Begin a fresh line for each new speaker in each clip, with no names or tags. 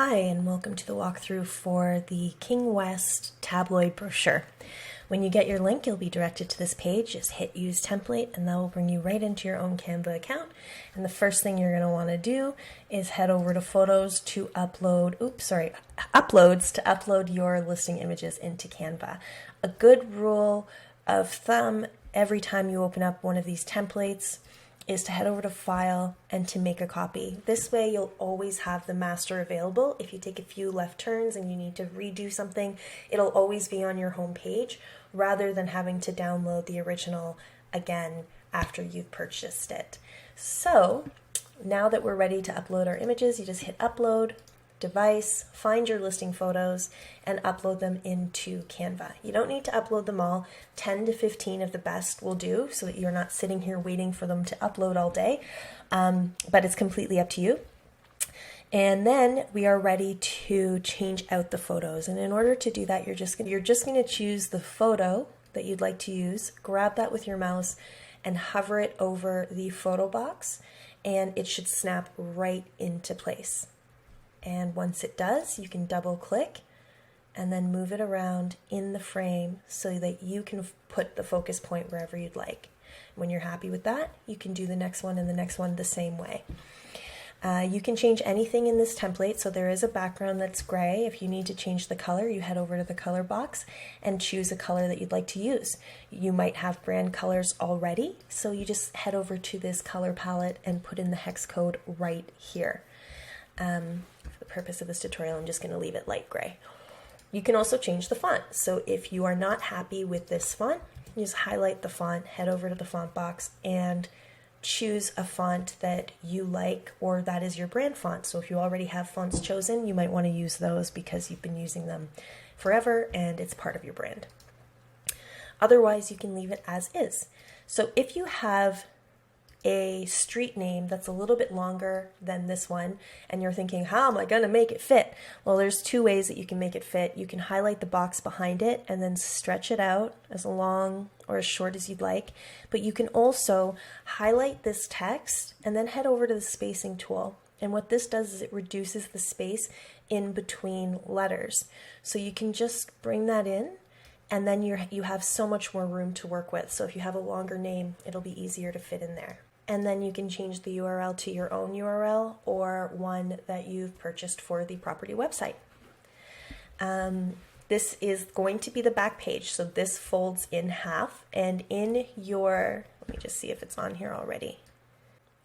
Hi, and welcome to the walkthrough for the King West Tabloid brochure. When you get your link, you'll be directed to this page. Just hit Use Template, and that will bring you right into your own Canva account. And the first thing you're going to want to do is head over to Photos to upload, Uploads to upload your listing images into Canva. A good rule of thumb every time you open up one of these templates is to head over to File and to make a copy. This way you'll always have the master available. If you take a few left turns and you need to redo something, it'll always be on your home page rather than having to download the original again after you've purchased it. So now that we're ready to upload our images, you just hit Upload, Device, find your listing photos, and upload them into Canva. You don't need to upload them all. 10 to 15 of the best will do so that you're not sitting here waiting for them to upload all day, but it's completely up to you. And then we are ready to change out the photos. And in order to do that, you're just going to choose the photo that you'd like to use, grab that with your mouse, and hover it over the photo box, and it should snap right into place. And once it does, you can double click and then move it around in the frame so that you can put the focus point wherever you'd like. When you're happy with that, you can do the next one and the next one the same way. You can change anything in this template, so there is a background that's gray. If you need to change the color, you head over to the color box and choose a color that you'd like to use. You might have brand colors already, so you just head over to this color palette and put in the hex code right here. For the purpose of this tutorial, I'm just going to leave it light gray. You can also change the font. So if you are not happy with this font, you just highlight the font, head over to the font box, and choose a font that you like or that is your brand font. So if you already have fonts chosen, you might want to use those because you've been using them forever and it's part of your brand. Otherwise, you can leave it as is. So if you have a street name that's a little bit longer than this one and you're thinking, how am I going to make it fit? Well, there's two ways that you can make it fit. You can highlight the box behind it and then stretch it out as long or as short as you'd like, but you can also highlight this text and then head over to the spacing tool. And what this does is it reduces the space in between letters. So you can just bring that in, and then you have so much more room to work with. So if you have a longer name, it'll be easier to fit in there. And then you can change the URL to your own URL or one that you've purchased for the property website. This is going to be the back page. So this folds in half, and in your, let me just see if it's on here already.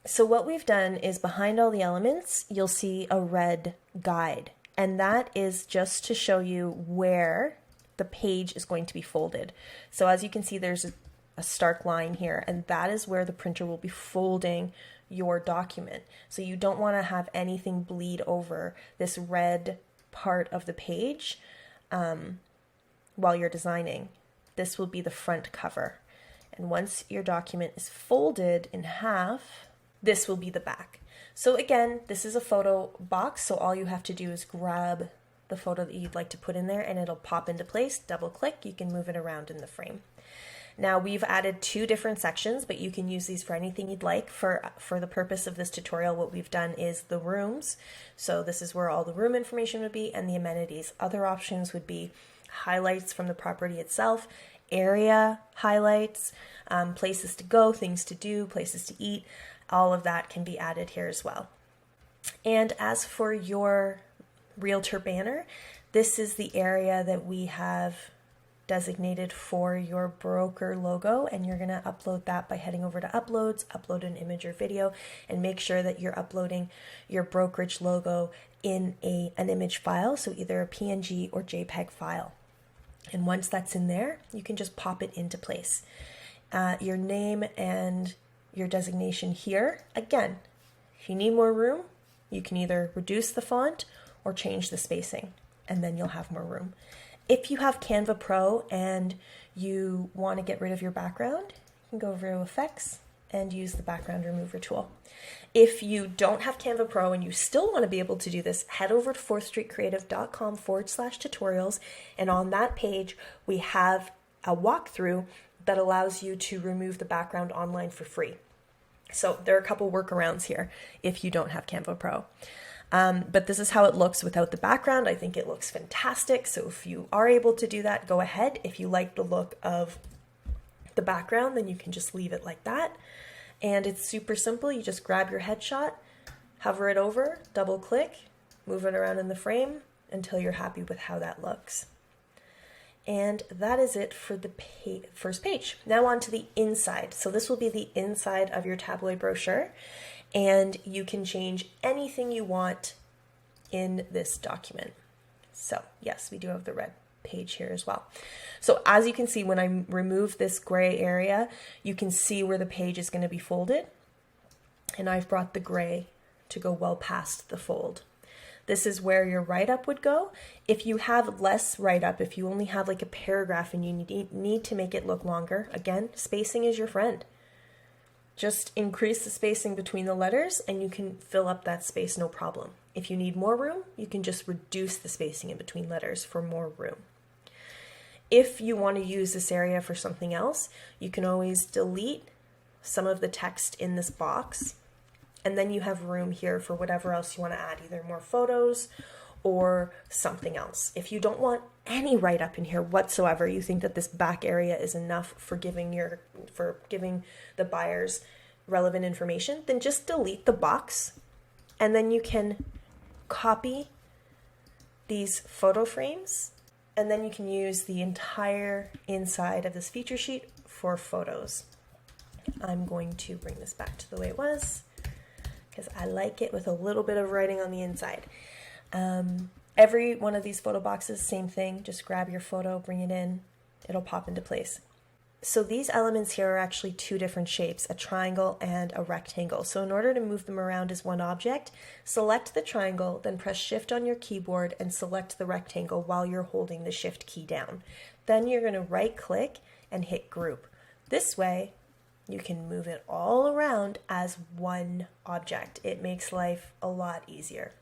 So what we've done is behind all the elements, you'll see a red guide, and that is just to show you where the page is going to be folded. So as you can see, there's a stark line here, and that is where the printer will be folding your document. So you don't want to have anything bleed over this red part of the page while you're designing. This will be the front cover. And once your document is folded in half, this will be the back. So again, this is a photo box, so all you have to do is grab the photo that you'd like to put in there and it'll pop into place. Double click, you can move it around in the frame. Now we've added two different sections, but you can use these for anything you'd like. For the purpose of this tutorial, what we've done is the rooms. So this is where all the room information would be, and the amenities. Other options would be highlights from the property itself, area highlights, places to go, things to do, places to eat. All of that can be added here as well. And as for your Realtor Banner, this is the area that we have designated for your broker logo, and you're going to upload that by heading over to Uploads, upload an image or video, and make sure that you're uploading your brokerage logo in an image file, so either a PNG or JPEG file. And once that's in there, you can just pop it into place. Your name and your designation here. Again, if you need more room, you can either reduce the font or change the spacing, and then you'll have more room. If you have Canva Pro and you want to get rid of your background, you can go over to Effects and use the background remover tool. If you don't have Canva Pro and you still want to be able to do this, head over to 4thstreetcreative.com/tutorials, and on that page we have a walkthrough that allows you to remove the background online for free. So there are a couple workarounds here if you don't have Canva Pro. But this is how it looks without the background. I think it looks fantastic. So if you are able to do that, go ahead. If you like the look of the background, then you can just leave it like that. And it's super simple. You just grab your headshot, hover it over, double click, move it around in the frame until you're happy with how that looks. And that is it for the first page. Now on to the inside. So this will be the inside of your tabloid brochure, and you can change anything you want in this document. So yes, we do have the red page here as well. So as you can see, when I remove this gray area, you can see where the page is going to be folded. And I've brought the gray to go well past the fold. This is where your write-up would go. If you have less write-up, if you only have like a paragraph and you need to make it look longer, again, spacing is your friend. Just increase the spacing between the letters and you can fill up that space no problem. If you need more room, you can just reduce the spacing in between letters for more room. If you want to use this area for something else, you can always delete some of the text in this box, and then you have room here for whatever else you want to add, either more photos or something else. If you don't want any write-up in here whatsoever, you think that this back area is enough for giving the buyers relevant information, then just delete the box, and then you can copy these photo frames, and then you can use the entire inside of this feature sheet for photos. I'm going to bring this back to the way it was because I like it with a little bit of writing on the inside. Every one of these photo boxes, same thing, just grab your photo, bring it in, it'll pop into place. So these elements here are actually two different shapes, a triangle and a rectangle. So in order to move them around as one object, select the triangle, then press Shift on your keyboard and select the rectangle while you're holding the Shift key down. Then you're going to right click and hit Group. This way, you can move it all around as one object. It makes life a lot easier.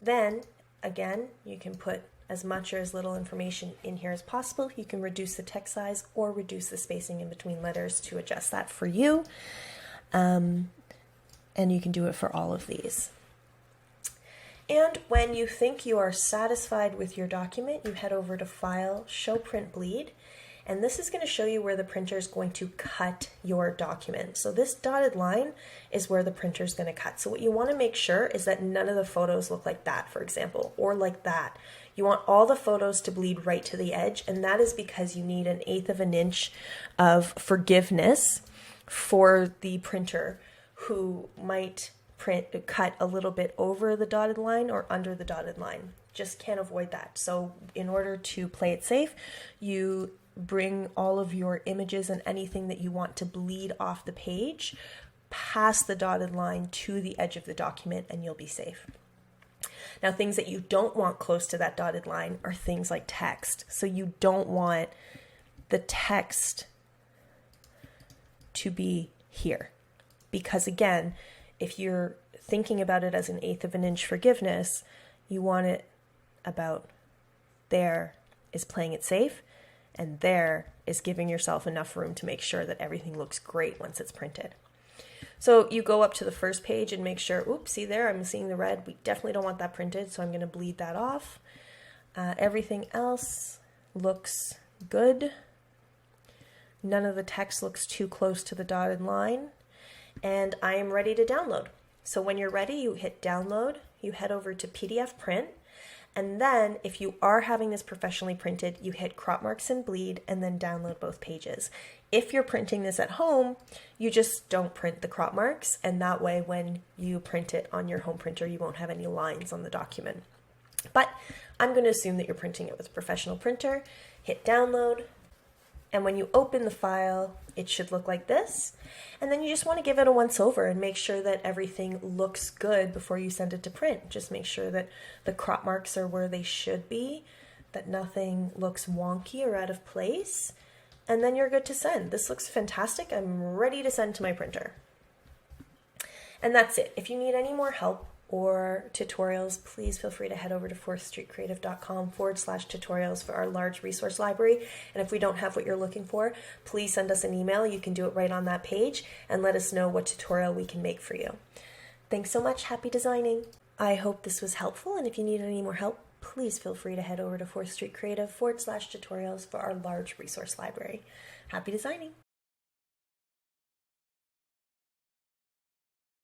Then, again, you can put as much or as little information in here as possible. You can reduce the text size or reduce the spacing in between letters to adjust that for you. And you can do it for all of these. And when you think you are satisfied with your document, you head over to File, Show Print Bleed. And this is going to show you where the printer is going to cut your document. So this dotted line is where the printer is going to cut. So what you want to make sure is that none of the photos look like that, for example, or like that. You want all the photos to bleed right to the edge, and that is because you need 1/8 of an inch of forgiveness for the printer who might cut a little bit over the dotted line or under the dotted line. Just can't avoid that. So in order to play it safe, you bring all of your images and anything that you want to bleed off the page past the dotted line to the edge of the document, and you'll be safe. Now, things that you don't want close to that dotted line are things like text. So you don't want the text to be here. Because again, if you're thinking about it as 1/8 of an inch forgiveness, you want it about there is playing it safe, and there is giving yourself enough room to make sure that everything looks great once it's printed. So you go up to the first page and make sure, oops, see there, I'm seeing the red. We definitely don't want that printed, so I'm going to bleed that off. Everything else looks good. None of the text looks too close to the dotted line. And I am ready to download. So when you're ready, you hit download, you head over to PDF print, and then if you are having this professionally printed, you hit crop marks and bleed and then download both pages. If you're printing this at home, you just don't print the crop marks, and that way when you print it on your home printer, you won't have any lines on the document. But I'm going to assume that you're printing it with a professional printer. Hit download, and when you open the file, it should look like this. And then you just want to give it a once over and make sure that everything looks good before you send it to print. Just make sure that the crop marks are where they should be, that nothing looks wonky or out of place, and then you're good to send. This looks fantastic. I'm ready to send to my printer. And that's it. If you need any more help or tutorials, please feel free to head over to fourthstreetcreative.com/tutorials for our large resource library. And if we don't have what you're looking for, please send us an email. You can do it right on that page and let us know what tutorial we can make for you. Thanks so much. Happy designing. I hope this was helpful, and if you need any more help, please feel free to head over to 4th Street Creative /tutorials for our large resource library. Happy designing!